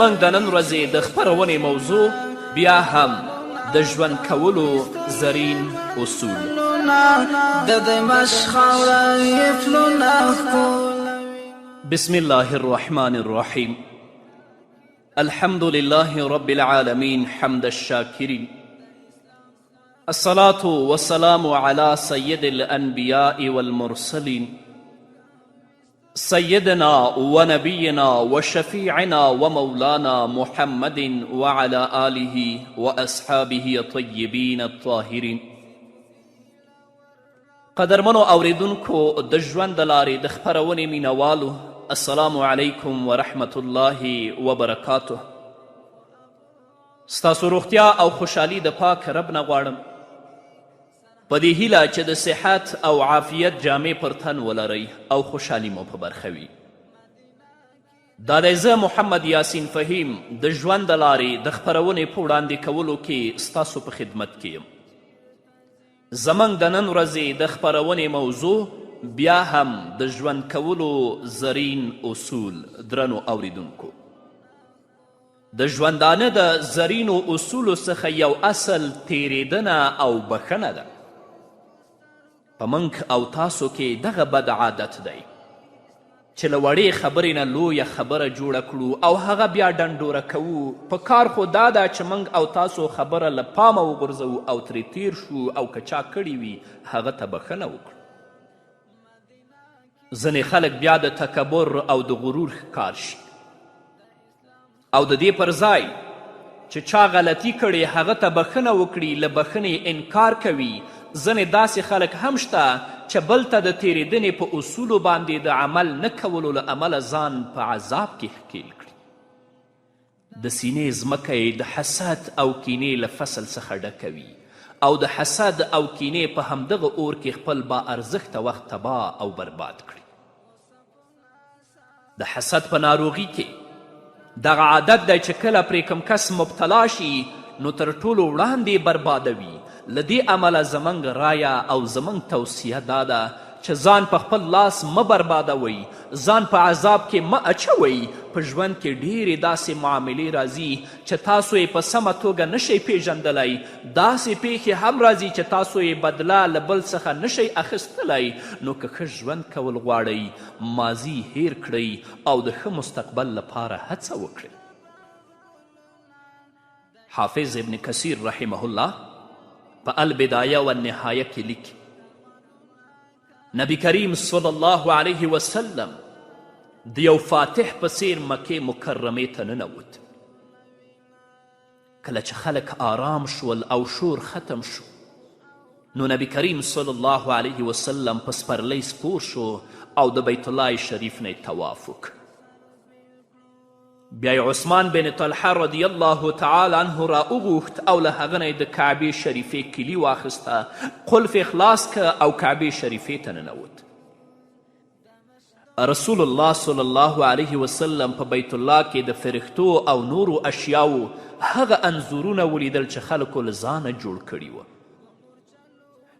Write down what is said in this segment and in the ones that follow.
موږ د نن ورځې د خپرونې موضوع بیا هم د ژوند کولو زرین اصول. بسم الله الرحمن الرحیم. الحمد لله رب العالمین حمد الشاکرین. الصلاة والسلام على سید الانبیاء والمرسلین سيدنا ونبينا وشفيعنا ومولانا محمد وعلى آله وأصحابه الطيبين الطاهرين. قدرمنو اوریدونکو د ژوند د لارې د خپرونې مینوالو، السلام علیکم ورحمة الله وبرکاته. ستاسو روغتیا او خوشحالي د پاک رب نه غواړم، په دې هیله چې د صحت او عافیت جامې پر تن ولرئ او خوشحالي مو په برخه وي. دا دی زه محمد یاسین فهیم د ژوند د لارې د خپرونې په وړاندې کولو کې ستاسو په خدمت کې یم. زموږ د نن ورځې د خپرونې موضوع بیا هم د ژوند کولو زرین اصول. درنو اوریدونکو، د ژوندانه د زرینو اصولو څخه یو اصل تیریدنه او بخښنه ده. په موږ او تاسو کې دغه بد عادت دی چې له وړې خبرې نه لویه خبره جوړه کړو او هغه بیا ډنډوره کوو. په کار خو دا ده چې موږ او تاسو خبره له پامه وغورځوو او ترې تیر شو او که چا کړي وي هغه ته بښنه وکړو. ځینې خلک بیا د تکبر او د غرور ښکار شي او د دې پر ځای چې چا غلطي کړې هغه ته بښنه وکړي، له بښنې انکار کوي. ځینې داسې خلک هم شته چې بل ته د تیریدنې په اصولو باندې د عمل نه کولو له امله ځان په عذاب کې ښکیل کړي. د سینې ځمکه یې د حسد او کینې له فصل څخه ډکوي او د حسد او کینې په همدغه اور کې خپل با ارزښته وخت تباه او برباد کړي. د حسد په ناروغي کې دغه عادت دی چې کله پرې کوم کس مبتلا شي نو تر ټولو وړاندې بربادوي. له دې امله زموږ رایه او زموږ توصیه دا ده چې ځان په خپل لاس مه بربادوئ، ځان په عذاب کې مه اچوئ. په ژوند کې ډیرې داسې معاملې راځي چې تاسو یې په سمه توګه نشئ پیژندلی. داسې پیښې هم راځي چې تاسو یې بدله له بل څخه نشئ اخیستلی. نو که ښه ژوند کول غواړئ، ماضي هیر کړئ او د ښه مستقبل لپاره هڅه وکړئ. حافظ ابن کثیر رحمه الله په البدایه و النهایه کې لیکي نبی کریم صلی الله علیه وسلم د یو فاتح په څیر مکې مکرمې ته ننوت. کله چې خلک آرام شول او شور ختم شو نو نبی کریم صلی الله علیه وسلم په سپرلی سپور شو او د بیت الله شریف نه طواف وکړ. بیا عثمان بن طلحه رضی الله تعالی عنه را وغوښت او له هغه نه د کعبې شریفې کیلي واخیسته، قلف خلاص که او کعبې شریفې ته ننوت. رسول الله صلی الله علیه وسلم په بیت الله کې د فرښتو او نورو اشیاو هغه انځورونه ولیدل چې خلکو له ځانه جوړ کړي وه.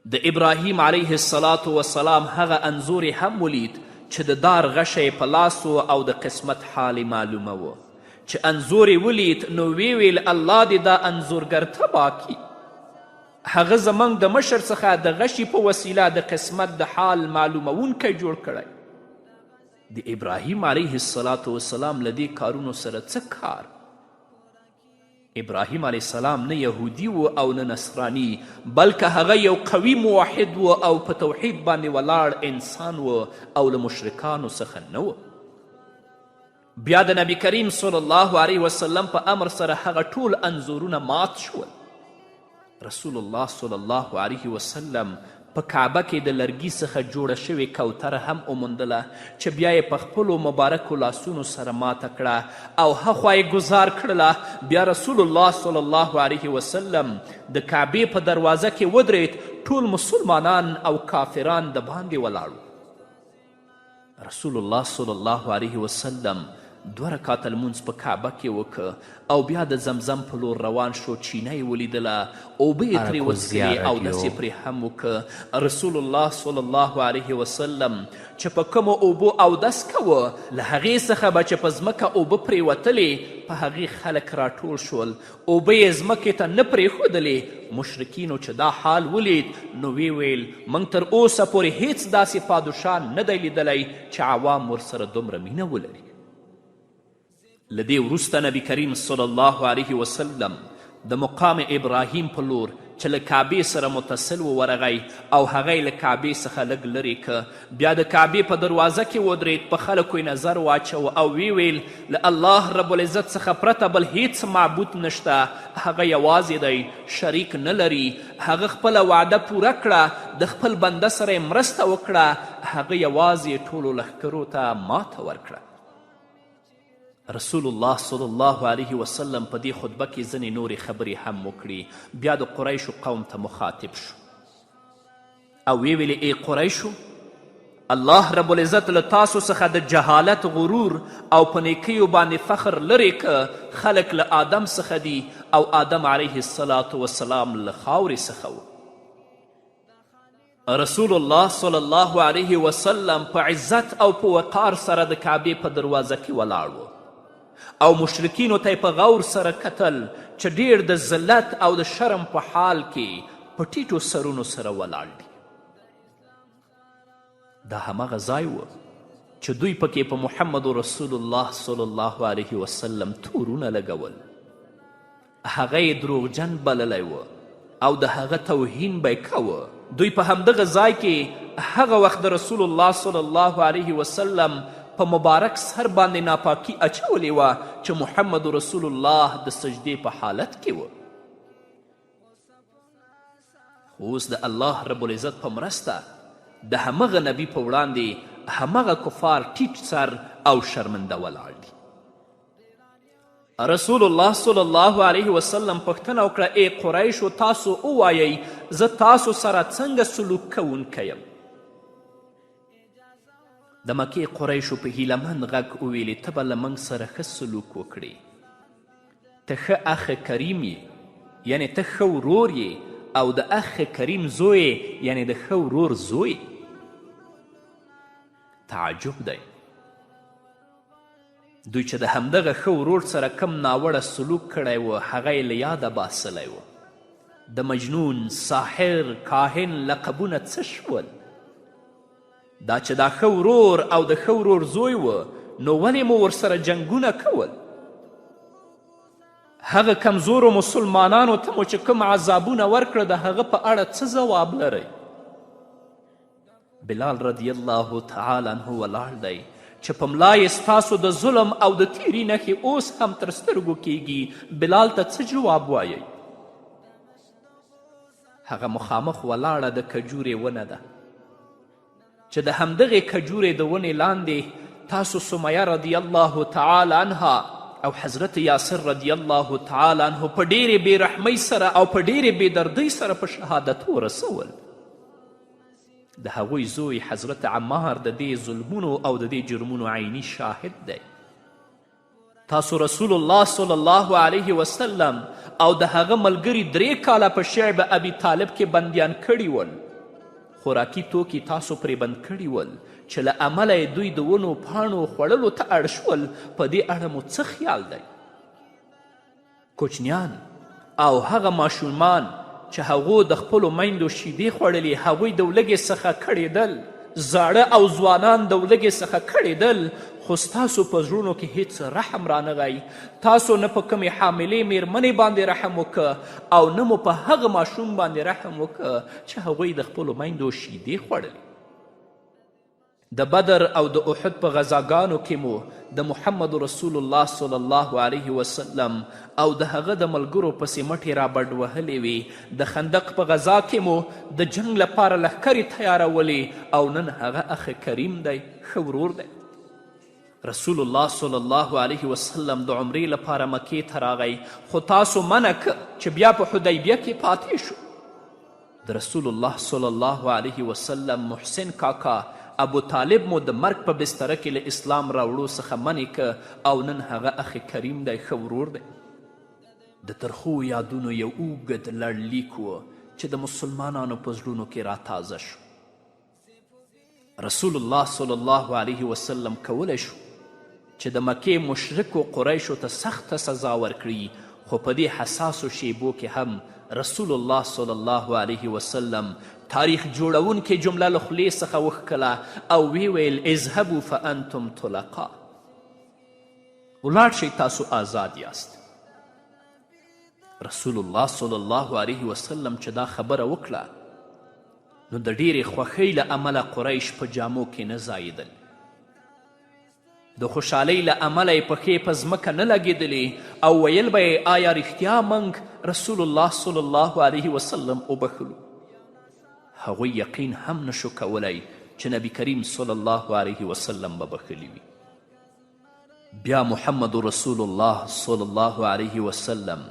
د ابراهیم علیه الصلاة وسلام هغه انځور هم ولید چې د دار غشه په لاسو او د قسمت حال معلومه و. چې انځور ولید نو ویل الله دې دا انځورګر تباه کړي. هغه زموږ د مشر څخه د غشي په وسیله د قسمت د حال معلومونکی جوړ کړی. د ابراهیم علیه الصلاة وسلام له دې کارونو سره څه کار؟ ابراهیم علیه السلام نه یهودي و او نه نصرانی، بلکه هغه یو قوي موحد و او په توحید باندې ولاړ انسان و او له مشرکانو څخه نه و. بیا د نبی کریم صلی الله علیه وسلم په امر سره هغه ټول انځورونه مات شول. رسول الله صلی الله علیه وسلم په کعبه کې د لرګي څخه جوړه شوې کوتره هم وموندله چې بیا یې په خپلو مبارکو لاسونو سره ماته کړه او هخوا یې ګزار کړله. بیا رسول الله صلی الله علیه وسلم د کعبې په دروازه کې ودرید. ټول مسلمانان او کافران د باندې ولاړو. رسول الله صلی الله علیه وسلم دوه رکاته لمونځ په کعبه کې وکه او بیا د زمزم په لور روان شو. چینه یې ولیدله، اوبه یې ترې وڅښلې، اودس یې پرې هم وکه. رسول الله صلی الله علیه وسلم چې په کومو اوبو اودس کوه، له هغې څخه به چې په ځمکه اوبه پرېوتلې، په هغې خلک راټول شول، اوبه یې ځمکې ته نه پرېښودلې. مشرکینو چې دا حال ولید نو وی ویل موږ تر اوسه پورې هیڅ داسې پادشاه نه دی لیدلی چې عوام ورسره دومره مینه ولري. له دې وروسته نبی کریم صلی الله علیه وسلم د مقام ابراهیم په لور چې له کعبې سره متصل و ورغی او هغه یې له کعبې څخه لږ لرې که. بیا د کعبې په دروازه کې ودرېد، په خلکو یې نظر واچوه او وی ویل له الله رب العزت څخه پرته بل هیڅ معبود نشته، هغه یوازې دی، شریک نه لري. هغه خپله وعده پوره کړه، د خپل بنده سره یې مرسته وکړه، هغه یوازې ټولو لښکرو ته ماته ورکړه. رسول الله صلی الله علیه وسلم په دې خطبه کې ځینې نورې خبرې هم وکړي. بیا د قریشو قوم ته مخاطب شو او وی ویلې ای قریشو، الله رب العزت له تاسو څخه د جهالت، غرور او په نیکیو باندې فخر لرې که. خلک له آدم څخه دي او آدم علیه الصلاة وسلام له خاورې څخه و. رسول الله صلی الله علیه وسلم په عزت او په وقار سره د کعبې په دروازه کې ولاړ و او مشرکینو ته په غور سره کتل چې ډیر د ذلت او د شرم په حال کې په ټیټو سرونو سره ولاړ دي. دا همغه ځای و چې دوی پکې په محمد رسول الله صلی الله علیه وسلم تورونه لګول. هغه یې دروغجن بللی و او د هغه توهین به یې کوه. دوی په همدغه ځای کې هغه وخت د رسول الله صلی الله علیه وسلم په مبارک سر باندې ناپاکي اچولې وه چې محمد رسول الله د سجدې په حالت کې و. خو اوس د الله رب العزت په مرسته د همغه نبي په وړاندې همغه کفار ټیټ سر او شرمنده ولاړ دي. رسول الله صلی الله علیه وسلم پوښتنه وکړه ای قریشو، تاسو ووایئ زه تاسو سره څنګه سلوک کوونکی یم؟ د مکې قریشو په هیلهمند غږ وویلې ته به له موږ سره ښه سلوک وکړې، ته ښه اخ کریم یې، یعنې ته ښه ورور یې او د اخ کریم زوی یې، یعنې د ښه ورور زوی. تعجب دی دوی چې د همدغه ښه ورور سره کم ناوړه سلوک کړی و هغه یې له یاده باسلی و. د مجنون، ساحر، کاهن لقبونه څه شول؟ دا چې دا ښه ورور او د ښه ورور زوی و نو ولې مو ورسره جنګونه کول؟ هغه کمزورو مسلمانانو ته مو چې کوم عذابونه ورکړه د هغه په اړه څه ځواب لرئ؟ بلال رضی الله تعالی عنه ولاړ دی چې په ملا یې ستاسو د ظلم او د تیري نښې اوس هم تر سترګو کیږي. بلال ته څه جواب وایئ؟ هغه مخامخ ولاړه د کجورې ونه ده چې د همدغې کجورې د ونې لاندې تاسو سمیه رضی الله تعالی عنها او حضرت یاسر رضی الله تعالی عنه په ډیرې بېرحمۍ سره او په ډیرې بېدردۍ سره په شهادت ورسول. د هغوی زوی حضرت عمار د دې ظلمونو او د دې جرمونو عیني شاهد دی. تاسو رسول الله صلی الله علیه وسلم او د هغه ملګري 3 کاله په شعب ابي طالب کې بندیان کړي ول. خوراکي توکي تاسو پرې بند کړي ول چې له امله یې دوی د ونو پاڼو خوړلو ته اړ شول. په دې اړه مو څه خیال دی؟ کوچنیان او هغه ماشومان چې هغو د خپلو میندو شیدې خوړلې هغوی د ولږې څخه کړېدل، زاړه او ځوانان د ولږې څخه کړېدل، خو ستاسو په زړونو کې هیڅ رحم رانغی. تاسو نه په کومې حاملې میرمنې باندې رحم وکه او نه مو په هغه ماشوم باندې رحم وکه چې هغوی د خپلو میندو شیدې خوړلې. د بدر او د احد په غذاګانو کې مو د محمد رسول الله صلی الله علیه وسلم او د هغه د ملګرو پسې مټې را بډ وهلې وي. د خندق په غذا کې مو د جنگ لپاره لښکرې تیارولې او نن هغه اخ کریم دی، ښه ورور دی. رسول الله صلی الله علیه وسلم د عمرې لپاره مکې ته راغی خو تاسو منع چې بیا په حدیبیه کې پاتې شو. د رسول الله صلی الله علیه وسلم محسن کاکا ابو طالب مو د مرګ په بستره کې له اسلام راوړو څخه منې که او نن هغه اخ کریم دی ښه ورور دی. د ترخو یادونو یو اوږد لړلیک و چې د مسلمانانو په زړونو کې راتازه شو. رسول الله صلی الله علیه وسلم کولی شو چې د مکې مشرکو قریشو ته سخته سزا ورکړي، خو په دې حساسو شیبو کې هم رسول الله صلی الله علیه وسلم تاریخ جوړونکې جمله له خولې څخه وښکله او وی ویل اذهبوا فانتم طلقا، ولاړ شئ تاسو آزاد یاست. رسول الله صلی الله علیه وسلم چې دا خبره وکړه نو د ډیرې خوښۍ له امله قریش په جامو کې نه ځایېدل. د خوشحالۍ له امله یې پښې په ځمکه نه لګېدلې او ویل به یې آیا رښتیا موږ رسول الله صلی الله علیه وسلم وبخلو. هغوی یقین هم نشو کولی چې نبی کریم صلی الله علیه وسلم به بخلي وي. بیا محمد رسول الله صلی الله علیه وسلم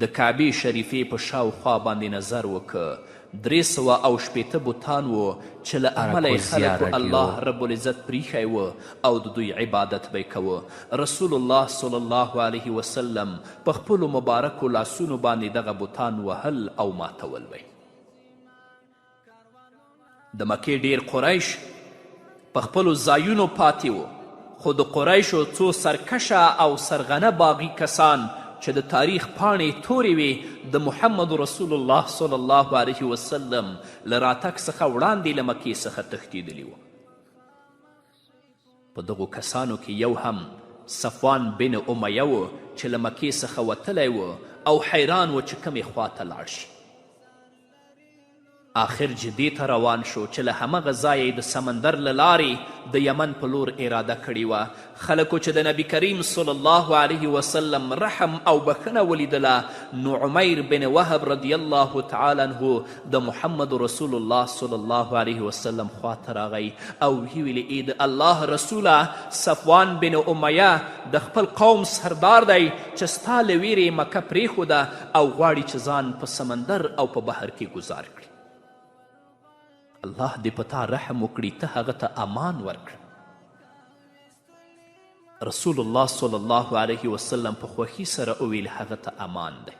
د کعبې شریفې په شاوخوا باندې نظر وکړ. 360 بوتان و چې له امله یې خلکو الله رب العزت پریښی و او د دوی عبادت به یې کوه. رسول الله صلی الله علیه وسلم په خپلو مبارکو لاسونو باندې دغه بوتان وهل او ماتول وی. د مکې ډیر قریش په خپلو ځایونو پاتې و، خو د قریشو څو سرکشه او سرغنه باغي کسان چې د تاریخ پاڼې تورې وې د محمد رسول الله صلی الله علیه وسلم له راتګ څخه وړاندې له مکې څخه تښتېدلي وو. په دغو کسانو کې یو هم صفوان بن امیه و چې له مکې څخه وتلی و او حیران و چې کومې خواته لاړ شي. آخر جدې ته روان شو چې له همغه ځایه د سمندر له لارې د یمن په لور اراده کړې وه. خلکو چې د نبی کریم صلی الله علیه وسلم رحم او بخښنه ولیدله نو عمیر بن وهب رضی الله تعالی عنه د محمد رسول الله صلی الله علیه وسلم خواته راغی او ویې ویلې ای د الله رسوله، صفوان بن امیه د خپل قوم سردار دی چې ستا له ویرې مکه پرېښوده او غواړي چې ځان په سمندر او په بحر کې ګزار کړي. الله دې په تا رحم وکړي، ته هغه ته امان ورکړه. رسول الله صلی الله علیه وسلم په خوښي سره وویل هغه ته امان دی.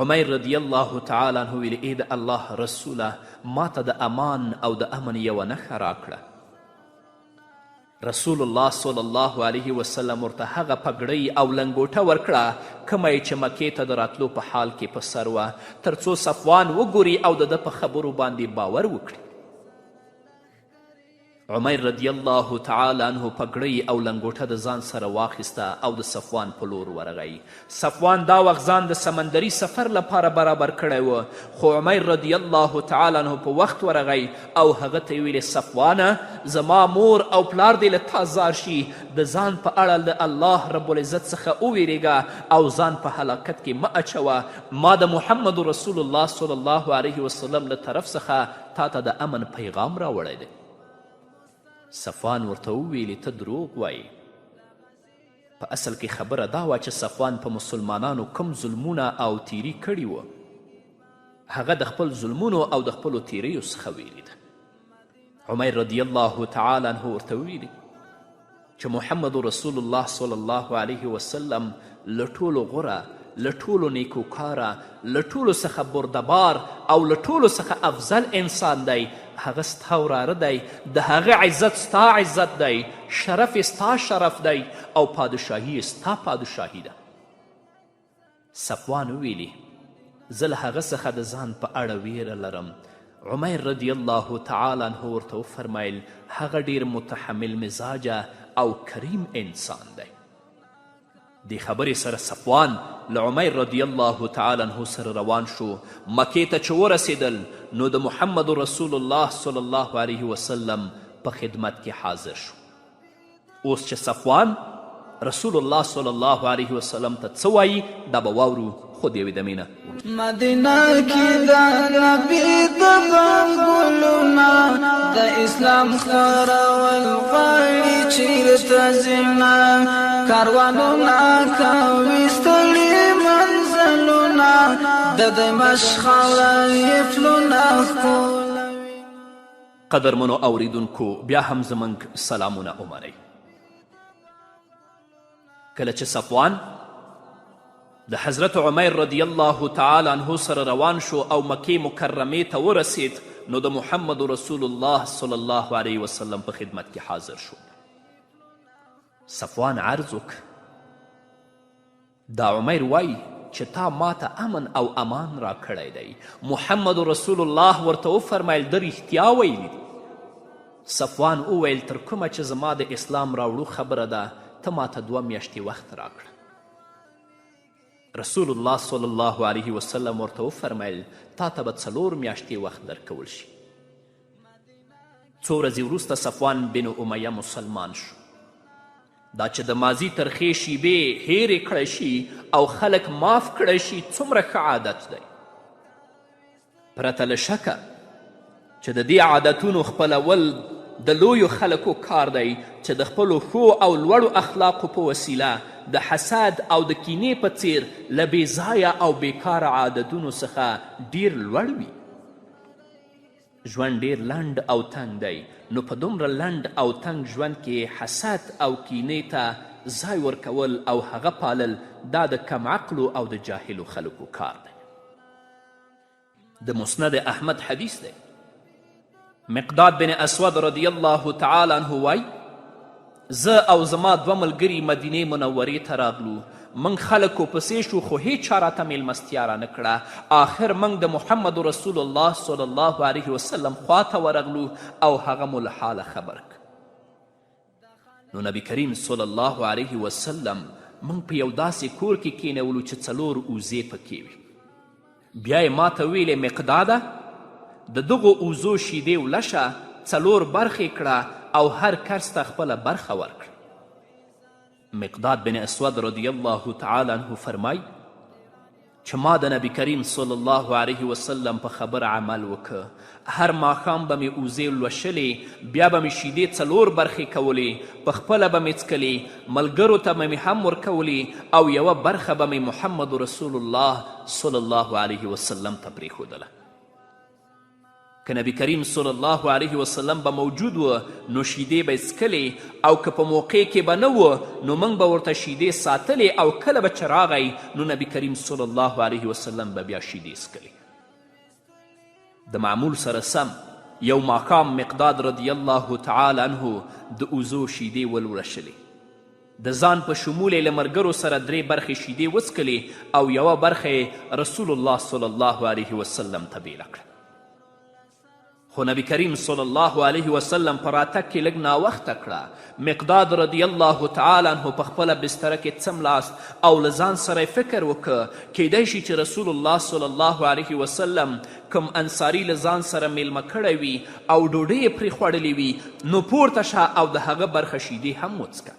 عمیر رضی الله تعالی عنه ویل ای د الله رسوله، ما ته د امان او د امن یوه نښه راکړه. رسول الله صلی الله علیه وسلم ورته هغه پګړۍ او لنګوټه ورکړه کومه یې چې مکې ته د راتلو په حال کې په سر وه، تر څو صفوان وګوري او د ده په خبرو باندې باور وکړي. عمیر رضی الله تعالی عنه پګړۍ او لنګوټه د ځان سره واخیسته او د صفوان په لور ورغی. صفوان دا وخت ځان د سمندري سفر لپاره برابر کړی و، خو عمیر رضی الله تعالی عنه په وخت ورغی او هغه ته یې ویلې صفوانه، زما مور او پلار دې له تا زار شي، د ځان په اړه د الله رب العزت څخه وویرېږه او ځان په هلاکت کې مه اچوه. ما د محمد رسول الله صلی الله علیه وسلم له طرف څخه تا ته د امن پیغام راوړی دی. صفوان ورته وویلې ته دروغ وایي. په اصل کې خبره دا وه چې صفوان په مسلمانانو کوم ظلمونه او تیری کړي وه، هغه د خپل ظلمونو او د خپلو تیریو څخه ویلي ده. عمیر رضی الله تعالی عنه ورته ویلي چې محمد رسول الله صلی الله علیه وسلم له ټولو غوره، له ټولو نیکوکاره، له ټولو څخه بردبار او له ټولو څخه افضل انسان دی. هغه ستا وراره دی، د هغه عزت ستا عزت دی، شرف ستا شرف دی او پادشاهي ستا پادشاهي ده. صفوان ویلي زه له هغه څخه د ځان په اړه ویره لرم. عمیر رضی الله تعالی عنه ورته وفرمیل هغه ډیر متحمل مزاجه او کریم انسان دی. دې خبرې سره صفوان له عمیر رضی الله تعالی عنه سره روان شو. مکې ته چې ورسېدل نو د محمد رسول الله صلی الله علیه وسلم په خدمت کې حاضر شو. اوس چې صفوان رسول الله صلی الله علیه وسلم ته څه وایي دا به واورو، خو د یوې دمې نه. مدینه کې د نبي د ګلونه د اسلام خپرول غواړي چیرته ځینه کاروانونه کوي ستړي منزلونه د دمشق خاوره یې پلونه ښکلوي. قدرمنو اوریدونکو بیا هم زموږ سلامونه ومنئ. کله چې صفوان د حضرت عمر رضی الله تعالی عنه سره روان شو او مکې مکرمې ته ورسید نو د محمد رسول الله صلی الله علیه وسلم په خدمت کې حاضر شو. صفوان عرض وکړ دا عمر وایي چې تا ماته امن او امان را کړی دی. محمد رسول الله ورته وفرمیل ده رښتیا ویلي دي. صفوان وویل تر کومه چې زما د اسلام راوړو خبره ده ته ماته 2 میاشتې وخت راکړه. رسول الله صلی الله علیه وسلم ورته وفرمیل تا ته به 4 میاشتې وخت درکول شي. 2 ورځې وروسته صفوان بن امیه مسلمان شو. دا چې د ماضي ترخې شیبې هیرې کړی شي او خلک معاف کړی شي څومره ښه عادت دی. پرته له شکه چې د دې عادتونو خپلول د لویو خلکو کار دی چې د خپلو ښو او لوړو اخلاقو په وسیله د حسد او د کینې په څیر له بېځایه او بیکاره عادتونو څخه ډیر لوړ وي. ژوند ډیر لنډ او تنګ دی نو په دومره لنډ او تنګ ژوند کې حسد او کینې ته ځای ورکول او هغه پالل دا د کم عقلو او د جاهلو خلکو کار دی. د مسند احمد حدیث دی. مقداد بن اسود رضی الله تعالی عنه وای زه او زما 2 ملګري مدینې منورې ته راغلو. من خلکو پسې شو خو هیچ چا راته میلمستیا رانه کړه. آخر من د محمد رسول الله صلی الله علیه وسلم خواته ورغلو او هغه مو له حاله خبر ک. نو نبی کریم صلی الله علیه وسلم من په یو داسې کور کې کینولو چې 4 اوزې پکې وي. بیا یې ما ته ویلې مقداده د دغو اوزو شیدې ولشه 4 برخې کړه او هر کس ته خپله برخه ورکړه. مقداد بن اسود رضی الله تعالی عنه فرمای چې ما د نبی کریم صلی الله علیه وسلم په خبر عمل وکه. هر ماښام به مې اوزې لوشلې بیا به مې شیدې 4 برخې کولې په خپله به مې څکلې ملګرو ته به مې هم ورکولې او 1 برخه به مې محمد رسول الله صلی الله علیه وسلم ته پرېښودله. که نبی کریم صلی الله علیه وسلم به موجود و نو شیدې به څکلې او که په موقع کې به نه و نو موږ به ورته شیدې ساتلې او کله به چې راغی نو نبی کریم صلی الله علیه وسلم به بیا شیدې څکلې. د معمول سره سم یو ماښام مقداد رضی الله تعالی عنه د اوزو شیدې ولوړشلې. د ځان په شمول یې له ملګرو سره 3 برخې شیدې وڅکلې او 1 برخه رسول الله صلی الله علیه وسلم ته بیله کړه. خو نبی کریم صلی الله علیه وسلم په راتګ کې لږ ناوخته کړه. مقداد رضی الله تعالی عنه په خپله بستره کې څملاست او له ځان سره یې فکر وکړه کیدای شي چې رسول الله صلی الله علیه وسلم کوم انصاري له ځان سره میلمه کړی وي او ډوډۍ یې پرې خوړلې وي نو پورته شه او د هغه برخه شیدې هم وڅکه.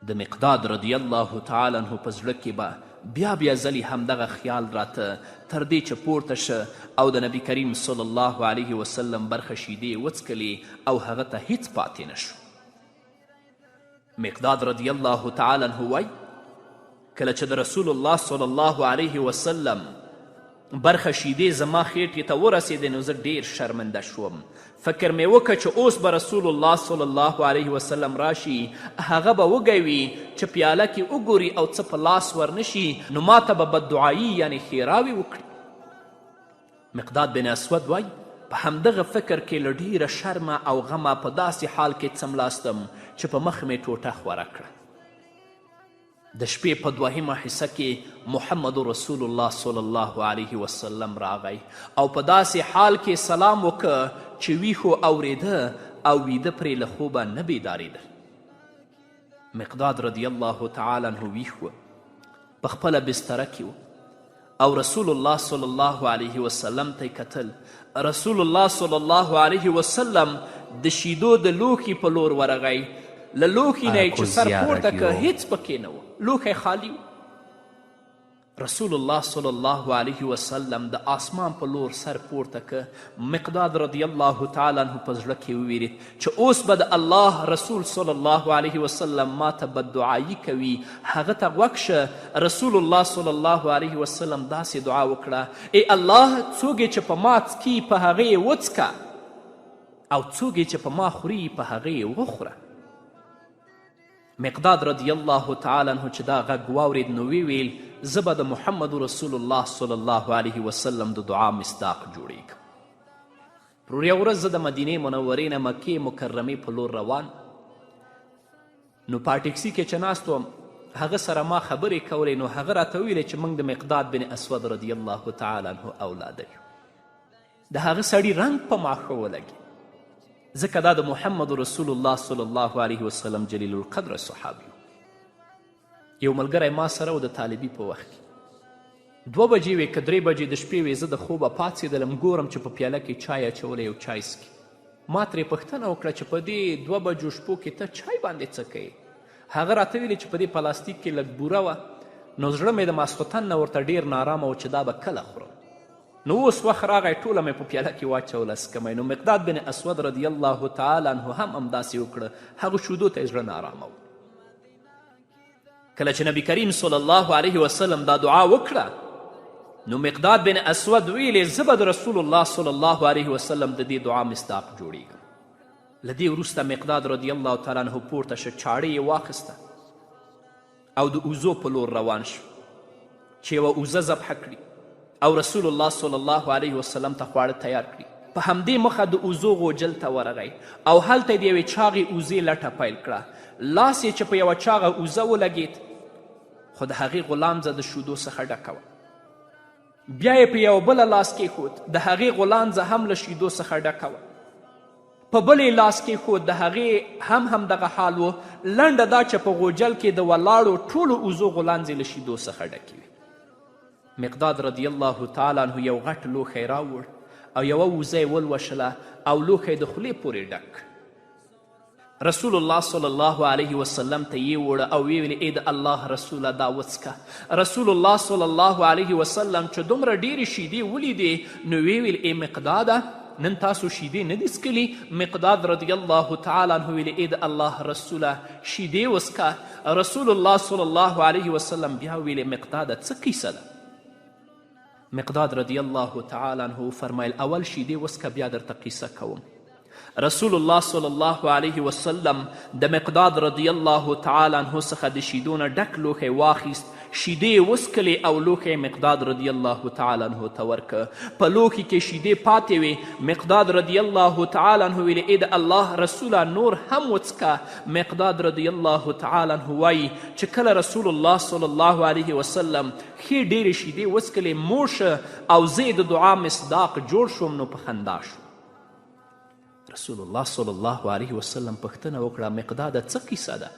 د مقداد رضی الله تعالی عنه په زړه کې به بیا ځلې همدغه خیال راته تر دې چې پورته شه او د نبی کریم صلی الله علیه وسلم برخه شیدې وڅکلې او هغه ته هیڅ پاتې نه شو. مقداد رضی الله تعالی عنه وای کله چې د رسول الله صلی الله علیه وسلم برخه شیدې زما خیټې ته ورسېدې نو زه ډیر شرمنده شوم. فکر مې وکړه چې اوس به رسول الله صلی الله علیه وسلم راشي هغه به وږی وي چې پیاله کې وګوري او څه په لاس ورنشي نو ما ته به بددعایي یعنې ښېراوې وکړي. مقداد بن اسود وای په همدغه فکر کې له ډیره شرمه او غمه په داسې حال کې څملاستم چې په مخ مې ټوټه خوره کړه. د شپې په 2مه حصه کې محمد رسول الله صلی الله علیه وسلم راغی او په داسې حال کې سلام وکړه چې ویښو اورېده او ویده پرې له خوبه نه بیدارېده. مقداد رضی الله تعالی عنه ویښ و په خپله بستره کې او رسول الله صلی الله علیه وسلم ته کتل. رسول الله صلی الله علیه وسلم د شیدو د لوښي په لور ورغی. له لوښي نه چې سر پورته که هیڅ پکې نه و، لوښی خالی و. رسول الله صلی الله علیه وسلم د آسمان په لور سر پورته که. مقداد رضی الله تعالی عنه په زړه کې وویرید چې اوس به د الله رسول صلی الله علیه وسلم ما ته بددعایي کوي. هغه ته غوږ شه. رسول الله صلی الله علیه وسلم داسې دعا وکړه: ای الله، څوک چې په ما څکي په هغه یې وڅکه. او څوک چې په ما خوري په هغې وخوره. مقداد رضی الله تعالی عنه چې دا غږ واورېد نو ویل زه به د محمد رسول الله صلی الله علیه وسلم د دعا مصداق جوړیږم. پرون یوه ورځ زه د مدینې منورې نه مکې مکرمې په لور روان، نو په ټکسي کې چې ناست وم هغه سره ما خبرې کولې، نو هغه راته ویلې چې موږ د مقداد بن اسود رضی الله تعالی عنه اولاده یو. د هغه سړي رنګ په ما ښه ولګي، ځکه دا د محمد رسول الله صلی الله علیه وسلم جلیل القدر صحابي. یو ملګری ما سره و د طالبي په وخت کې 2 بجې وې که 3 بجې د شپې وې، زه د خوبه پاڅېدلم ګورم چې په پیاله کې چای اچولی یو چای څکي. ما ترې پوښتنه وکړه چې په دې 2 بجو شپو کې ته چای باندې څه کوې؟ هغه راته ویلې چې په دې پلاستیک کې لږ بوره وه، نو زړه مې د ماسخوتن نه ورته ډېر نارامه و چې دا به کله خورم. نو اوس وخت راغی ټوله مې په پیاله کې واچوله څکمی. نو مقداد بن اسود رضی الله تعالی عنه هم همداسې وکړه، هغو شودو ته یې زړه نارامه و. کله چې نبی کریم صلی الله علیه وسلم دا دعا وکړه نو مقداد بن اسود ویلې زه به د رسول الله صلی الله علیه وسلم د دې دعا مصداق جوړیږم. له دې وروسته مقداد رضی الله تعالی عنه پورته شه، چاړه یې واخیسته او د اوزو په لور روان شو چې یوه اوزه ذبحه کړي او رسول الله صلی الله علیه وسلم ته خواړه تیار کړي. په همدې مخه د اوزو غوجل ته ورغی او هلته یې د یوې چاغې اوزې لټه پیل کړه. لاس یې چې په یوه چاغه اوزه ولګېد خو د هغې غلامزه د شودو څخه ډکه وه. بیا یې په یو بله لاس کېښود، د هغې غلامزه هم له شیدو څخه ډکه وه. په بل یې لاس کېښود، د هغې هم همدغه حال و. لنډه دا چې په غوجل کې د ولاړو ټولو اوزو غلانځې له شیدو څخه ډکې وې. مقداد رضی الله تعالی عنه یو غټ لوښی راوړ او یوه وزه یې ولوشله او لوښی د خولې پورې ډک. رسول الله صلی الله علیه وسلم ته یې وړه او ویې ویلې ای د الله رسوله دا وڅکه. رسول الله صلی الله علیه وسلم چې دومره ډېرې شیدې ولیدې نو ویې ویل ای مقداده نن تاسو شیدې نه دي څکلي؟ مقداد رضی الله تعالی عنه ویلې ای د الله رسوله شیدې وڅکه. رسول الله صلی الله علیه وسلم بیا ویلې مقداده څه کیسه ده؟ مقداد رضی الله تعالی عنه فرمایل اول شیدې وڅکه بیا درته قیصه کوم. رسول الله صلی الله علیه وسلم د مقداد رضی الله تعالی عنه څخه د شیدو نه ډک لوښی واخیست، شیدې یې وڅکلې او لوښی مقداد رضی الله تعالی عنه ته ورکه. په لوښي کې شیدې پاتې وې. مقداد رضی الله تعالی عنه ویلې ای د الله رسوله نور هم وڅکه. مقداد رضی الله تعالی عنه وایي چې کله رسول الله صلی الله علیه وسلم ښې ډېرې شیدې وڅکلې موشه او زه د دعا مصداق جوړ شوم نو په خندا شو. رسول الله صلی الله علیه وسلم پوښتنه وکړه مقداده څه کیسه ده؟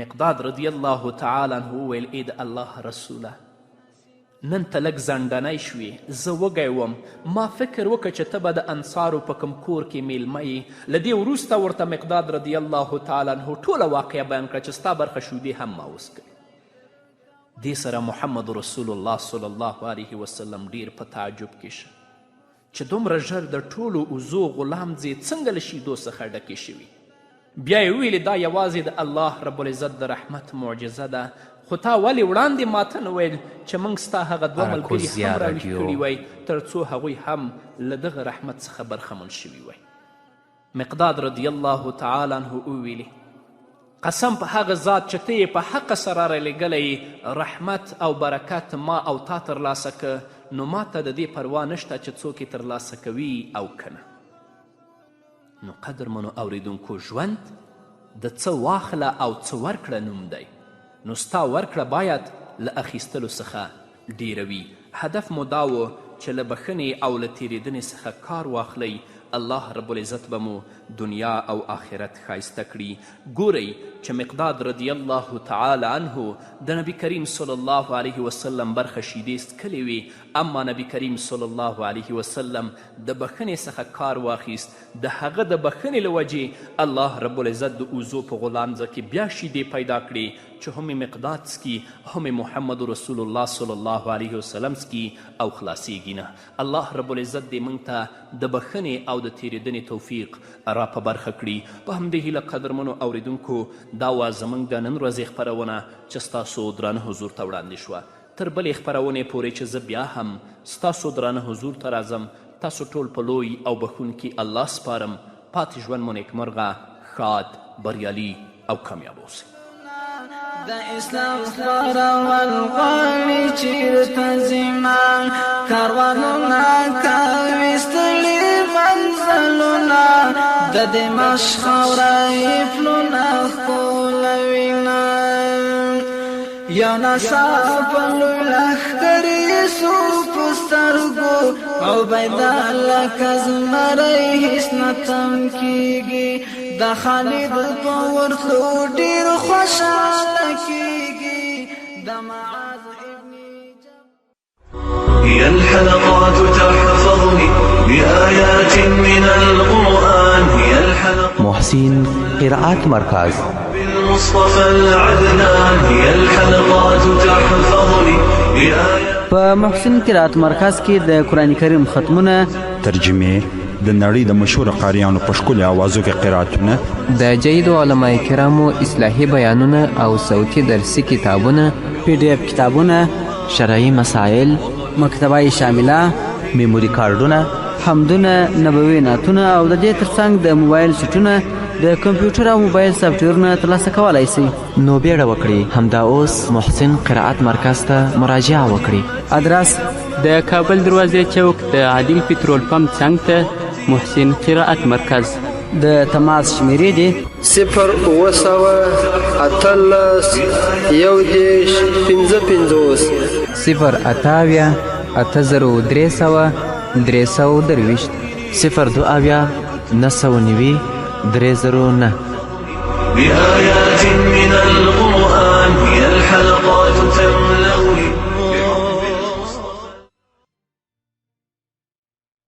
مقداد رضی الله تعالی عنه وویل ای د الله رسوله نن ته لږ زنډنی شوې، زه وږی وم، ما فکر وکړه چې ته به د انصارو په کوم کور کې میلمه یې. له دې وروسته ورته مقداد رضی الله تعالی عنه ټوله واقعه بیان کړه چې ستا برخه شودې هم ما وڅکلې. دې سره محمد رسول الله صلی الله علیه وسلم ډیر په تعجب کې شه چې دومره ژر د ټولو اوزو غلامځې څنګه له شیدو څخه ډکې شوي. بیا یې ویلې دا یوازې د الله رب العزت د رحمت معجزه ده، خو تا ولې وړاندې ماته نه ویل چې موږ ستا هغه 2 ملګري هم راویښ کړي وی تر څو هغوی هم له دغه رحمت څخه برخمن شوي وی. مقداد رضی الله تعالی عنه وویلې قسم په هغه ذات چې ته یې په حقه سره رالیږلی رحمت او برکت ما او تا ترلاسه که نو ما ته د دې پروا نشته چې څوک یې ترلاسه کوي او کنه. نو قدرمنو اوریدونکو ژوند د څه واخله او څه ورکړه نوم دی، نو ستا ورکړه باید له اخیستلو څخه ډیره وي. هدف مو دا و چې له بښنې او له تیریدنې څخه کار واخلئ. الله رب العزت به مو دنیا او آخرت ښایسته کړي. ګورئ چې مقداد رضی الله تعالی عنه د نبی کریم صلی الله علیه وسلم برخه شیدې څکلې وې، اما نبی کریم صلی الله علیه وسلم د بښنې څخه کار واخیست. د هغه د بښنې له وجې الله رب العزت د اوزو په غلامزه کې بیا شیدې پیدا کړې چې هم مقداد څکي هم محمد رسول الله صلی الله علیه وسلم څکي او خلاصیږي نه. الله رب العزت دې موږ ته د بښنې او د تیریدنې توفیق را په برخه کړي. په همدې هیله قدرمنو اوریدونکو دا وه زموږ د نن ورځې خپرونه چې ستاسو درانه حضور ته وړاندې شوه. تر بلې خپرونې پورې چې زه بیا هم ستاسو درانه حضور ته راځم تاسو ټول په لوی او بخښونکي الله سپارم. پاتې ژوند مو نیکمرغه، ښاد، بریالي او کامیاب اوسئ. د اسلام خپرول غواړي چیرته ځینه کاروانونه کوي ستړي منزلونه د دمشق خاوره یې پلونه ښکلوینه یو ناڅاپه لوی لښکر یې سو په سترګو عبیدالله که زمری هېڅ نه تم کېږي د خالد په ورتلو ډېر خوشحاله کېږي د معاذ ابن هي الحلقات تحفظني بآيات من القرآن هي الحلقات محسن قراءات مركز بالمصطفى العدنان هي الحلقات تحفظني بآيات په محسن قرائت مرکز کې د قرآن کریم ختمونه، ترجمې، د نړۍ د مشهور قاریانو په ښکلي اوازو کې قرائتونه، د جیدو علماء کرامو اصلاحي بیانونه او صوتي درسي کتابونه، PDF کتابونه، شرعي مسائل، مکتبه شامله، میموري کارډونه، حمدونه، نبوي نعتونه او د دې ترڅنګ د موبایل سیټونه، د کمپیوټر او موبایل سافټویرونه ترلاسه کولی شئ. نو بیړه وکړئ، همدا اوس محسن قرائت مرکز ته مراجعه وکړئ. ادرس د کابل دروازې چوک د عادل پټرول پمپ څنګ ته محسن قرائت مرکز. د تماس شمیرې دي 080-350-320 بآيات من القرآن هي الحلقات تملأ